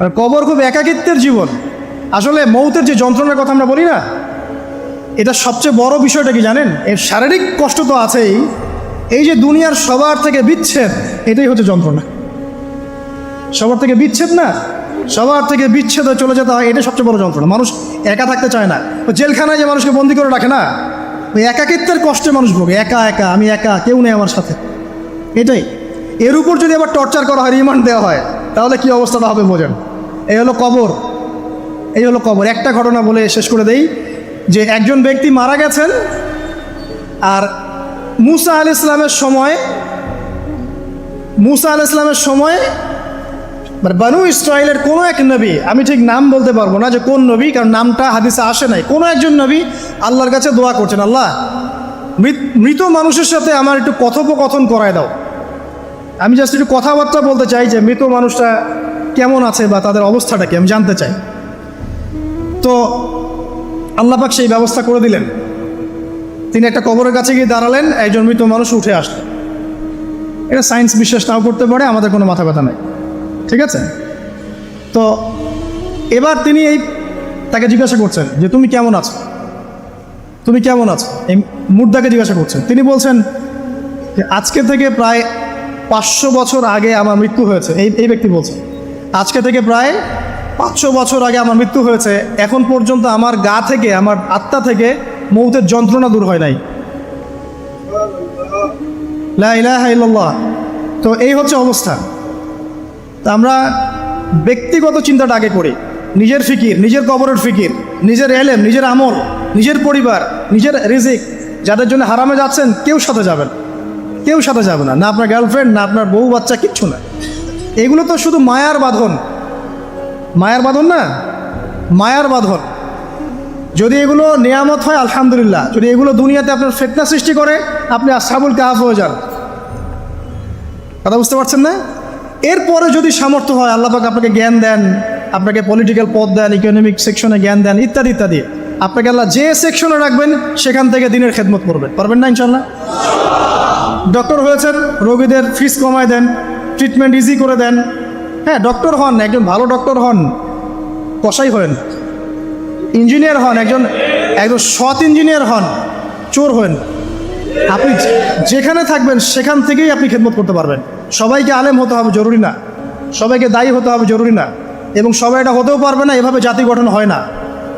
আর কবর খুব একাকিত্বের জীবন। আসলে মৌতের যে যন্ত্রণার কথা আমরা বলি না, এটা সবচেয়ে বড় বিষয়টা কি জানেন? এর শারীরিক কষ্ট তো আছেই, এই যে দুনিয়ার সবার থেকে বিচ্ছেদ, এটাই হচ্ছে যন্ত্রণা। সবার থেকে বিচ্ছেদ না, সবার থেকে বিচ্ছেদ হয়ে চলে যেতে হয়, এটাই সবচেয়ে বড় যন্ত্রণা। মানুষ একা থাকতে চায় না। ওই জেলখানায় যে মানুষকে বন্দি করে রাখে না, ওই একাকিত্বের কষ্টে মানুষ ভোগে। একা একা, আমি একা, কেউ নেই আমার সাথে, এটাই। এর উপর যদি আবার টর্চার করা হয়, রিমান্ড দেওয়া হয়, তাহলে কি অবস্থাটা হবে বোঝেন। এই হলো কবর, এই হলো কবর। একটা ঘটনা বলে শেষ করে দেই, যে একজন ব্যক্তি মারা গেছেন, আর মুসা আলাইহিস সালামের সময় বানু ইসরাইলের কোনো এক নবী, আমি ঠিক নাম বলতে পারবো না যে কোন নবী, কারণ নামটা হাদিসে আসে নাই, কোনো একজন নবী আল্লাহর কাছে দোয়া করছেন, আল্লাহ মৃত মানুষের সাথে আমার একটু কথোপকথন করায় দাও। আমি জাস্ট একটু কথাবার্তা বলতে চাই যে মৃত মানুষটা কেমন আছে বা তাদের অবস্থাটা কি, আমি জানতে চাই। তো আল্লাহ পাক সেই ব্যবস্থা করে দিলেন। তিনি একটা কবরের কাছে গিয়ে দাঁড়ালেন, একজন মৃত মানুষ উঠে আসলেন। এটা সায়েন্স বিশ্বাস নাও করতে পারে, আমাদের কোনো মাথা ব্যথা নাই, ঠিক আছে? তো এবার তিনি তাকে জিজ্ঞাসা করছেন যে তুমি কেমন আছো, তুমি কেমন আছো, এই মুর্দাকে জিজ্ঞাসা করছেন। তিনি বলছেন যে আজকে থেকে প্রায় 500 বছর আগে আমার মৃত্যু হয়েছে। এই ব্যক্তি বলছেন আজকে থেকে প্রায় 500 বছর আগে আমার মৃত্যু হয়েছে, এখন পর্যন্ত আমার গা থেকে, আমার আত্মা থেকে মৌতের যন্ত্রণা দূর হয় নাই। লা ইলাহা ইল্লাল্লাহ। তো এই হচ্ছে অবস্থা। তা আমরা ব্যক্তিগত চিন্তাটা আগে করি, নিজের ফিকির, নিজের কবরের ফিকির, নিজের এলেম, নিজের আমল, নিজের পরিবার, নিজের রিজিক। যাদের জন্য হারামে যাচ্ছেন, কেউ সাথে যাবেন, কেউ সাথে যাবে না, না আপনার গার্লফ্রেন্ড, না আপনার বউ বাচ্চা, কিচ্ছু না। এগুলো তো শুধু মায়ার বাঁধন, মায়ার বাঁধন না, মায়ার বাঁধন। যদি এগুলো নিয়ামত হয় আলহামদুলিল্লাহ, যদি এগুলো দুনিয়াতে আপনার ফিতনা সৃষ্টি করে, আপনি আসহাবুল কাহফ হয়ে যান। কথা বুঝতে পারছেন না? এরপরে যদি সামর্থ্য হয়, আল্লাহ পাক আপনাকে জ্ঞান দেন, আপনাকে পলিটিক্যাল পদ দেন, ইকোনমিক সেকশনে জ্ঞান দেন, ইত্যাদি ইত্যাদি, আপনাকে আল্লাহ যে সেকশনে রাখবেন সেখান থেকে দিনের খেদমত করবেন, পারবেন না ইনশাল্লাহ? ডক্টর হয়েছেন, রোগীদের ফিস কমায় দেন, ট্রিটমেন্ট ইজি করে দেন। হ্যাঁ, ডক্টর হন, একজন ভালো ডক্টর হন, কসাই হন। ইঞ্জিনিয়ার হন, একজন সৎ ইঞ্জিনিয়ার হন, চোর হন। আপনি যেখানে থাকবেন সেখান থেকেই আপনি খেদমত করতে পারবেন। সবাইকে আলেম হতে হবে জরুরি না, সবাইকে দায়ী হতে হবে জরুরি না, এবং সবাই এটা হতেও পারবে না। এভাবে জাতি গঠন হয় না।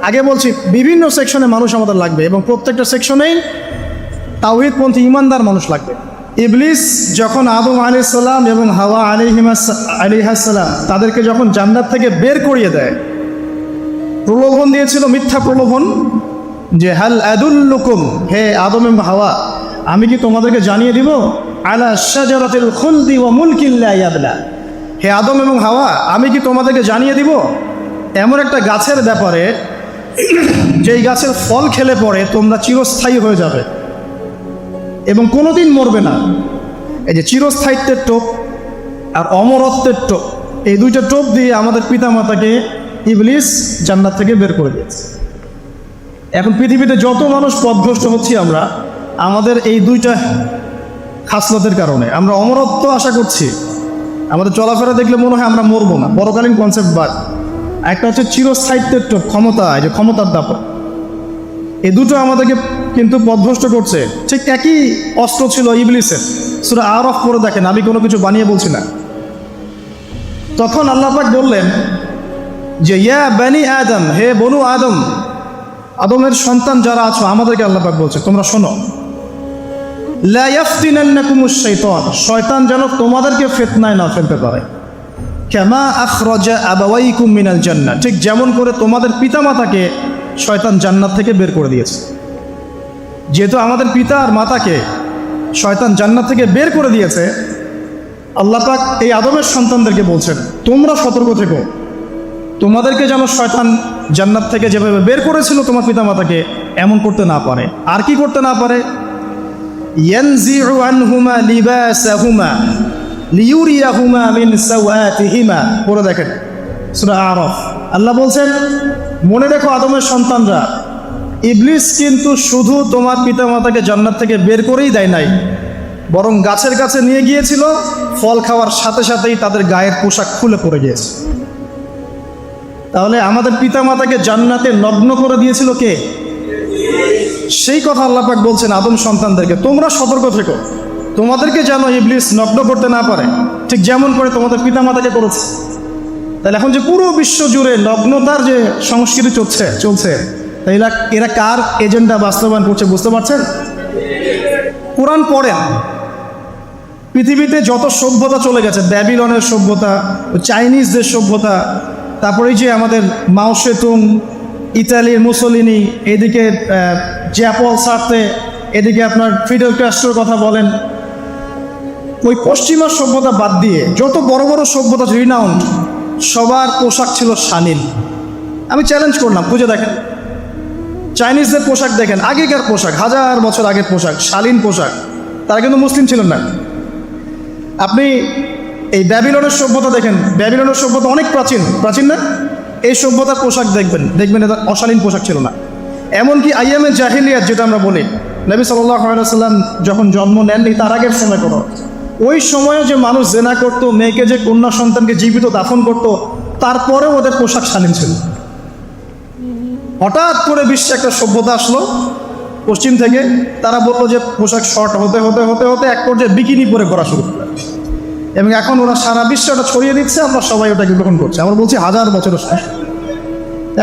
আগে বলছি, বিভিন্ন সেকশনে মানুষ আমাদের লাগবে, এবং প্রত্যেকটা সেকশনেই তাওহীদপন্থী ইমানদার মানুষ লাগবে। ইবলিস যখন আদম আলাইহিস সালাম এবং হাওয়া আলাইহিস সালাম তাদেরকে যখন জান্নাত থেকে বের করিয়ে দেয়, প্রলোভন দিয়েছিল, মিথ্যা প্রলোভন, যে হাল আদুল্লুকুম, হে আদম এবং হাওয়া, আমি কি তোমাদেরকে জানিয়ে দিব, আলা শাজারাতিল খুলদি ওয়া মুলকিন লা ইয়াবলা, হে আদম এবং হাওয়া, আমি কি তোমাদেরকে জানিয়ে দিব এমন একটা গাছের ব্যাপারে, যেই গাছের ফল খেলে পরে তোমরা চিরস্থায়ী হয়ে যাবে এবং কোনোদিন মরবে না। এই যে চিরস্থায়িত্বের টোপ আর অমরত্বের টোপ, এই দুইটা টোপ দিয়ে আমাদের পিতামাতাকে ইবলিস জান্নাত থেকে বের করে দিয়েছে। এখন পৃথিবীতে যত মানুষ পথভ্রষ্ট হচ্ছি আমরা, আমাদের এই দুইটা খাসলতের কারণে। আমরা অমরত্ব আশা করছি, আমাদের চলাফেরা দেখলে মনে হয় আমরা মরবো না, পরকালীন কনসেপ্ট বাদ। একটা হচ্ছে চিরস্থায়িত্বের টোপ, ক্ষমতা, এই যে ক্ষমতার দাপট, এই দুটো আমাদেরকে কিন্তু পথভ্রষ্ট করছে। ঠিক একই অস্ত্র ছিল ইবলিসের। সূরা আরাফ পড়ে দেখেন, আমি কোনো কিছু বানিয়ে বলছি না। তখন আল্লাহ পাক বললেন যে ইয়া বানি আদম, হে বনু আদম, আদমের সন্তান যারা আছো, আমাদেরকে আল্লাহ পাক বলছে তোমরা শোনো, লা ইয়াফতিনান্নাকুমুশ শাইতান, শয়তান যেন তোমাদেরকে ফিতনায় না ফেলতে পারে। কামা আখরাজা আবাওয়াইকুম মিনাল জান্নাহ, ঠিক যেমন করে তোমাদের পিতামাতাকে শয়তান জান্নাত থেকে বের করে দিয়েছে। যেহেতু আমাদের পিতা আর মাতাকে শয়তান জান্নাত থেকে বের করে দিয়েছে, আল্লাহ পাক এই আদমের সন্তানদেরকে বলছেন তোমরা সতর্ক থেকো, তোমাদেরকে যেন শয়তান জান্নাত থেকে যেভাবে বের করেছিল তোমার পিতামাতাকে, এমন করতে না পারে। আর কি করতে না পারে? ইয়ানজিউ আনহুমা লিবাসাহুমা লিউরিয়াহুমা মিন সাওয়াতিহিমা, পড়ে দেখেন সূরা আরাফ। আল্লাহ বলছেন, মনে রেখো আদমের সন্তানরা, ইবলিস কিন্তু শুধু তোমার পিতামাতাকে জান্নাত থেকে বের করেই দেয় নাই, বরং গাছের কাছে নিয়ে গিয়েছিল, ফল খাওয়ার সাথে সাথেই তাদের গায়ের পোশাক খুলে পড়ে গিয়েছে। তাহলে আমাদের পিতামাতাকে জান্নাতে নগ্ন করে দিয়েছিল কে? সেই কথা আল্লাহ পাক বলছেন আদম সন্তানদেরকে, তোমরা সতর্ক থেকো, তোমাদেরকে যেন ইবলিস নগ্ন করতে না পারে, ঠিক যেমন করে তোমাদের পিতামাতাকে করেছে। তাহলে এখন যে পুরো বিশ্ব জুড়ে নগ্নতার যে সংস্কৃতি চলছে তাই এরা কার এজেন্ডা বাস্তবায়ন করছে বুঝতে পারছেন? কোরআন পড়েন, পৃথিবীতে যত সভ্যতা চলে গেছে, ব্যাবিলনের সভ্যতা, চাইনিজদের সভ্যতা, তারপরে যে আমাদের মাও সেতুং, ইতালির মুসোলিনি, এদিকে জ্যাপল সার্তে, এদিকে আপনার ফিডেল ক্যাস্ট্রোর কথা বলেন, ওই পশ্চিমা সভ্যতা বাদ দিয়ে যত বড় বড় সভ্যতা রিনাউন্ড, সবার পোশাক ছিল শালীন। আমি চ্যালেঞ্জ করলাম, খুঁজে দেখেন চাইনিজদের পোশাক দেখেন, আগেকার পোশাক, 1000 বছর আগের পোশাক, শালীন পোশাক। তারা কিন্তু মুসলিম ছিলেন না। আপনি এই ব্যাবিলনের সভ্যতা দেখেন, ব্যাবিলনের সভ্যতা অনেক প্রাচীন না? এই সভ্যতার পোশাক দেখবেন এটা অশালীন পোশাক ছিল না। এমনকি আইয়ামে জাহিলিয়াত যেটা আমরা বলি, নবী সাল্লাল্লাহু আলাইহি ওয়াসাল্লাম যখন জন্ম নেননি তার আগের সময় কোনো, ওই সময়ও যে মানুষ জেনা করতো, মেয়েকে যে কন্যা সন্তানকে জীবিত দাফন করতো, তারপরেও ওদের পোশাক শালীন ছিল। হঠাৎ করে বিশ্বে একটা সভ্যতা আসলো পশ্চিম থেকে, তারা বললো যে পোশাক শর্ট হতে হতে হতে হতে এক পর্যায়ে বিকিনি পরে করা শুরু করলো, এবং এখন ওরা সারা বিশ্বে ওটা ছড়িয়ে দিচ্ছে, আমরা সবাই ওটাকে গ্রহণ করছি। আমরা বলছি 1000 বছরের সমস্যা।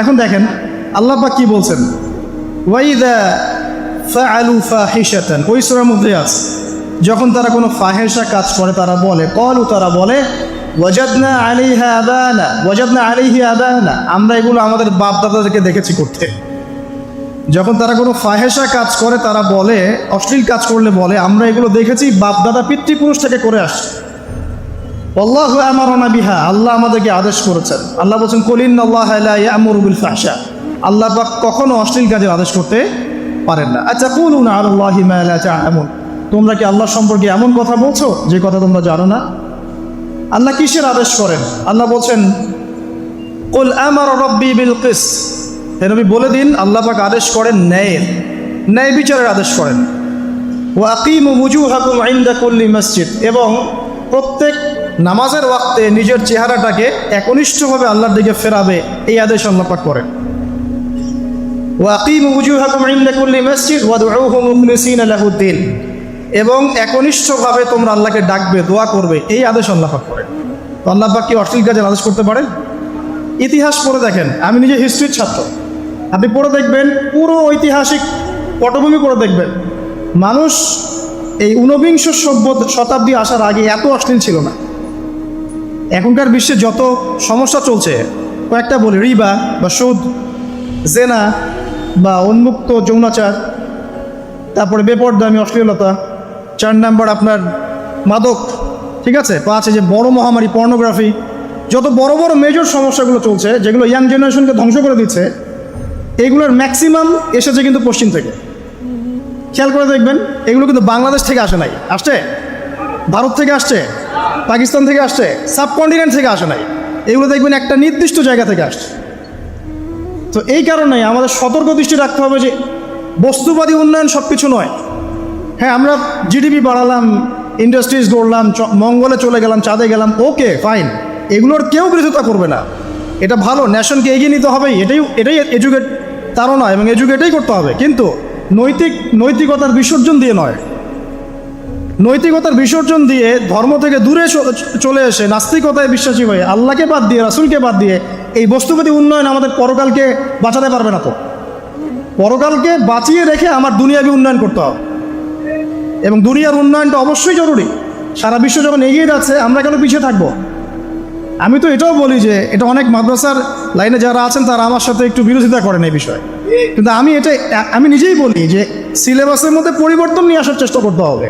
এখন দেখেন আল্লাহ পাক কি বলছেন, ওয়াইদা ফাআলু ফাহিশাতান, ওই সূরার মধ্যে আছে, যখন তারা কোনো ফাহেসা কাজ করে তারা বলে ওয়াজাদনা আলাইহি আবানা, আমরা এগুলো আমাদের বাপ দাদাদেরকে দেখেছি করতে। যখন তারা কোনো ফাহেসা কাজ করে তারা বলে, অশ্লীল কাজ করলে বলে, আমরা এগুলো দেখেছি বাপ দাদা পিতৃপুরুষ থেকে করে আসছে। আল্লাহু আমারানা বিহা, আল্লাহ আমাদেরকে আদেশ করেছেন। আল্লাহ বলছেন কুল ইন্নাল্লাহা লা ইয়া'মুরু বিল ফাহশা, আল্লাহ পাক কখনো অশ্লীল কাজের আদেশ করতে পারেন না। আতাকুলুনা আলাল্লাহি মা লা তা'লামুন, তোমরা কি আল্লাহ সম্পর্কে এমন কথা বলছো যে কথা তোমরা জানো না? আল্লাহ কিসের আদেশ করেন? আল্লাহ বলছেন কুল আমারা রাব্বি বিল কিসত, হে নবী বলে দিন আল্লাহ পাক আদেশ করেন ন্যায় বিচারের আদেশ করেন। ওয়া আকিমু ওয়ুজুহাকুম ইনদা কুল্লি মসজিদ, এবং প্রত্যেক নামাজের ওয়াক্তে নিজের চেহারাটাকে একনিষ্ঠভাবে আল্লাহর দিকে ফেরাবে, এই আদেশ আল্লাহ পাক করেন। ওয়া আকিমু ওয়ুজুহাকুম ইনদা কুল্লি মসজিদ ওয়াদউহু মুখলিসিনা লাহুদ্দিন, এবং একনিষ্ঠভাবে তোমরা আল্লাহকে ডাকবে, দোয়া করবে, এই আদেশ আল্লাহ পাক করেন। তো আল্লাহ পাক কি অশ্লীল কাজের আদেশ করতে পারেন? ইতিহাস পড়ে দেখেন, আমি নিজে হিস্ট্রির ছাত্র, আপনি পড়ে দেখবেন, পুরো ঐতিহাসিক পটভূমি পড়ে দেখবেন, মানুষ এই ঊনবিংশ শতাব্দী আসার আগে এত অশ্লীল ছিল না। এখনকার বিশ্বে যত সমস্যা চলছে, কয়েকটা বলি, রিবা বা সুদ, জেনা বা উন্মুক্ত যৌনাচার, তারপরে বেপরদামি অশ্লীলতা, 4 নাম্বার আপনার মাদক, ঠিক আছে, 5 যে বড় মহামারী পর্নোগ্রাফি, যত বড় বড় মেজর সমস্যাগুলো চলছে যেগুলো ইয়াং জেনারেশনকে ধ্বংস করে দিচ্ছে, এগুলোর ম্যাক্সিমাম এসেছে কিন্তু পশ্চিম থেকে। খেয়াল করে দেখবেন, এগুলো কিন্তু বাংলাদেশ থেকে আসে নাই, আসছে ভারত থেকে আসছে, পাকিস্তান থেকে আসছে, সাবকন্টিনেন্ট থেকে আসে নাই, এগুলো দেখবেন একটা নির্দিষ্ট জায়গা থেকে আসছে। তো এই কারণেই আমাদের সতর্ক দৃষ্টি রাখতে হবে যে বস্তুবাদী উন্নয়ন সব কিছু নয়। হ্যাঁ, আমরা জিডিপি বাড়ালাম, ইন্ডাস্ট্রিজ গড়লাম, মঙ্গলে চলে গেলাম, চাঁদে গেলাম, ওকে ফাইন, এগুলোর কেউ বিরোধিতা করবে না, এটা ভালো, ন্যাশনকে এগিয়ে নিতে হবে, এটাই এডুকেট, তারও নয়, এবং এডুকেটেই করতে হবে, কিন্তু নৈতিকতার বিসর্জন দিয়ে নয়। নৈতিকতার বিসর্জন দিয়ে ধর্ম থেকে দূরে চলে এসে নাস্তিকতায় বিশ্বাসী হয়ে আল্লাহকে বাদ দিয়ে, রাসূলকে বাদ দিয়ে এই বস্তুবাদী উন্নয়ন আমাদের পরকালকে বাঁচাতে পারবে না। তো পরকালকে বাঁচিয়ে রেখে আমার দুনিয়াবী উন্নয়ন করতে হবে, এবং দুনিয়ার উন্নয়নটা অবশ্যই জরুরি। সারা বিশ্ব যখন এগিয়ে যাচ্ছে, আমরা কেন পিছিয়ে থাকবো? আমি তো এটাও বলি যে এটা অনেক মাদ্রাসার লাইনে যারা আছেন তারা আমার সাথে একটু বিরোধিতা করেন এই বিষয়ে, কিন্তু আমি নিজেই বলি যে সিলেবাসের মধ্যে পরিবর্তন নিয়ে আসার চেষ্টা করতে হবে।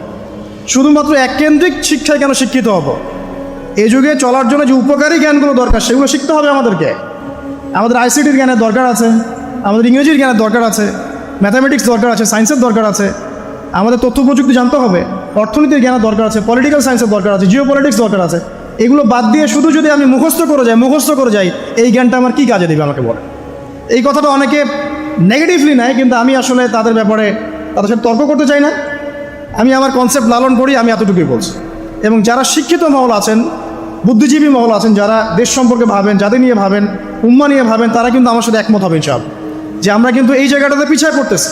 শুধুমাত্র এককেন্দ্রিক শিক্ষায় কেন শিক্ষিত হব? এই যুগে চলার জন্য যে উপকারী জ্ঞানগুলো দরকার সেগুলো শিখতে হবে আমাদেরকে। আমাদের আইসিটির জ্ঞানের দরকার আছে, আমাদের ইংরেজির জ্ঞানের দরকার আছে, ম্যাথামেটিক্স দরকার আছে, সায়েন্সের দরকার আছে, আমাদের তথ্য প্রযুক্তি জানতে হবে, অর্থনীতির জ্ঞানের দরকার আছে, পলিটিক্যাল সায়েন্সের দরকার আছে, জিও পলিটিক্স দরকার আছে। এগুলো বাদ দিয়ে শুধু যদি আমি মুখস্থ করে যাই, এই জ্ঞানটা আমার কী কাজে দেবে আমাকে বলে? এই কথাটা অনেকে নেগেটিভলি নেয়, কিন্তু আমি আসলে তাদের ব্যাপারে তাদের সাথে তর্ক করতে চাই না। আমি আমার কনসেপ্ট লালন করি, আমি এতটুকুই বলছি। এবং যারা শিক্ষিত মহল আছেন, বুদ্ধিজীবী মহল আছেন যারা দেশ সম্পর্কে ভাবেন, যাদের নিয়ে ভাবেন, উম্মা নিয়ে ভাবেন, তারা কিন্তু আমার সাথে একমত হবে ইনশাআল্লাহ যে আমরা কিন্তু এই জায়গাটাতে পিছিয়ে পড়তেছি।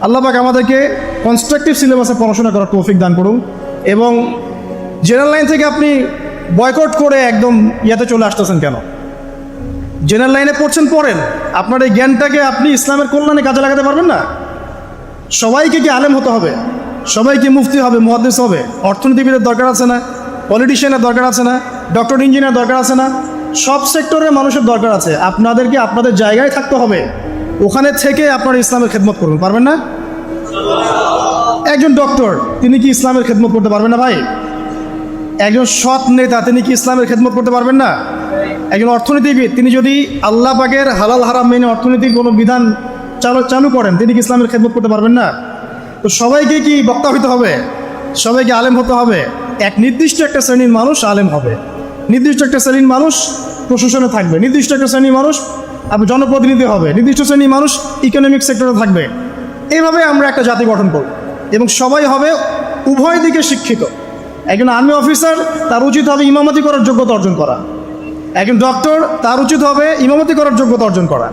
আল্লাহ পাক আমাদেরকে কনস্ট্রাকটিভ সিলেবাসে পড়াশোনা করার তৌফিক দান করুন, এবং জেনারেল লাইন থেকে আপনি বয়কট করে একদম ইয়াতে চলে আসতেছেন কেন? জেনারেল লাইনে পড়ছেন, পড়েন, আপনার এই জ্ঞানটাকে আপনি ইসলামের কল্যাণে কাজে লাগাতে পারবেন না? সবাইকে কি আলেম হতে হবে? সবাইকে মুফতি হবে, মুহাদ্দিস হবে? অর্থনীতিবিদের দরকার আছে না? পলিটিশিয়ানের দরকার আছে না? ডক্টর ইঞ্জিনিয়ার দরকার আছে না? সব সেক্টরের মানুষের দরকার আছে। আপনাদেরকে আপনাদের জায়গায় থাকতে হবে, ওখানে থেকে আপনারা ইসলামের খেদমত করুন, পারবেন না? একজন ডক্টর তিনি কি ইসলামের খেদমত করতে পারবেন না ভাই? একজন সৎ নেতা তিনি কি ইসলামের খেদমত করতে পারবেন না? একজন অর্থনীতিবিদ তিনি যদি আল্লাহ পাকের হালাল হারাম মেনে অর্থনীতির কোনো বিধান চালু করেন, তিনি কি ইসলামের খেদমত করতে পারবেন না? তো সবাইকে কি বক্তা হতে হবে? সবাইকে আলেম হতে হবে? এক নির্দিষ্ট একটা শ্রেণীর মানুষ আলেম হবে, নির্দিষ্ট একটা শ্রেণীর মানুষ প্রশাসনে থাকবে, নির্দিষ্ট একটা শ্রেণীর মানুষ আপনি জনপ্রতিনিধি হবে, নির্দিষ্ট শ্রেণীর মানুষ ইকোনমিক সেক্টরে থাকবে। এইভাবে আমরা একটা জাতি গঠন করব, এবং সবাই হবে উভয় দিকে শিক্ষিত। একজন আর্মি অফিসার তার উচিত হবে ইমামতি করার যোগ্যতা অর্জন করা, একজন ডক্টর তার উচিত হবে ইমামতি করার যোগ্যতা অর্জন করা,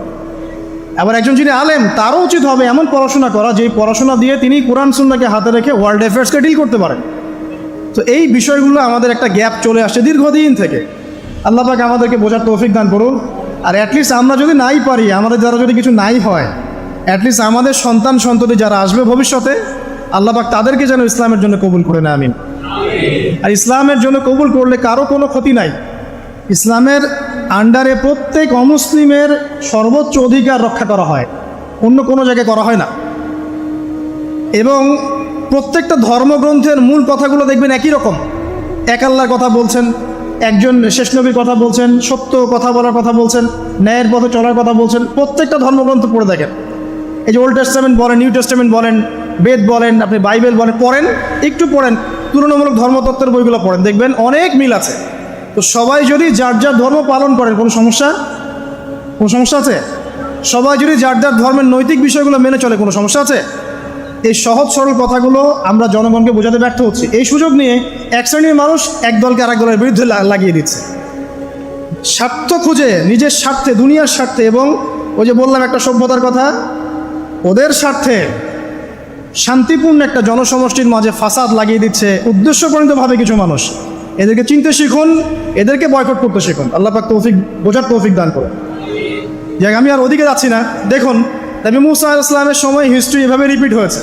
আবার একজন যিনি আলেম তারও উচিত হবে এমন পড়াশোনা করা যে পড়াশোনা দিয়ে তিনি কোরআন সুন্নাহকে হাতে রেখে ওয়ার্ল্ড অ্যাফেয়ার্সকে ডিল করতে পারেন। তো এই বিষয়গুলো আমাদের একটা গ্যাপ চলে আসছে দীর্ঘদিন থেকে। আল্লাহ পাক আমাদেরকে বোঝার তৌফিক দান করুন। আর অ্যাটলিস্ট আমরা যদি নাই পারি, আমাদের দ্বারা যদি কিছু নাই হয়, অ্যাটলিস্ট আমাদের সন্তান সন্ততি যারা আসবে ভবিষ্যতে, আল্লাহ পাক তাদেরকে যেন ইসলামের জন্য কবুল করে নেয়, আমিন। আর ইসলামের জন্য কবুল করলে কারো কোনো ক্ষতি নাই। ইসলামের আন্ডারে প্রত্যেক অমুসলিমের সর্বোচ্চ অধিকার রক্ষা করা হয়, অন্য কোনো জায়গায় করা হয় না। এবং প্রত্যেকটা ধর্মগ্রন্থের মূল কথাগুলো দেখবেন একই রকম। এক আল্লাহর কথা বলছেন, একজন শেষ নবীর কথা বলছেন, সত্য কথা বলার কথা বলছেন, ন্যায়ের পথে চলার কথা বলছেন। প্রত্যেকটা ধর্মগ্রন্থ পড়ে দেখেন, এই যে ওল্ড টেস্টামেন্ট বলেন, নিউ টেস্টামেন্ট বলেন, বেদ বলেন, আপনি বাইবেল বলেন, পড়েন, একটু পড়েন, তুলনামূলক ধর্মতত্ত্বের বইগুলো পড়েন, দেখবেন অনেক মিল আছে। তো সবাই যদি যার যার ধর্ম পালন করেন, কোনো সমস্যা আছে? সবাই যদি যার যার ধর্মের নৈতিক বিষয়গুলো মেনে চলে, কোনো সমস্যা আছে? এই সহজ সরল কথাগুলো আমরা জনগণকে বোঝাতে ব্যর্থ হচ্ছি। এই সুযোগ নিয়ে এক শ্রেণীর মানুষ এক দলকে আরেক দলের বিরুদ্ধে লাগিয়ে দিচ্ছে, স্বার্থ খুঁজে, নিজের স্বার্থে, দুনিয়ার স্বার্থে, এবং ওই যে বললাম একটা সভ্যতার কথা, ওদের স্বার্থে শান্তিপূর্ণ একটা জনসমষ্টির মাঝে ফাসাদ লাগিয়ে দিচ্ছে উদ্দেশ্যপ্রণীতভাবে কিছু মানুষ। এদেরকে চিনতে শিখুন, এদেরকে বয়কট করতে শিখুন। আল্লাহ পাক তৌফিক, বোঝার তৌফিক দান করে। যাক, আমি আর ওদিকে যাচ্ছি না। দেখুন, নবী মুসা আলাইহিস সালামের সময় হিস্ট্রি এভাবে রিপিট হয়েছে।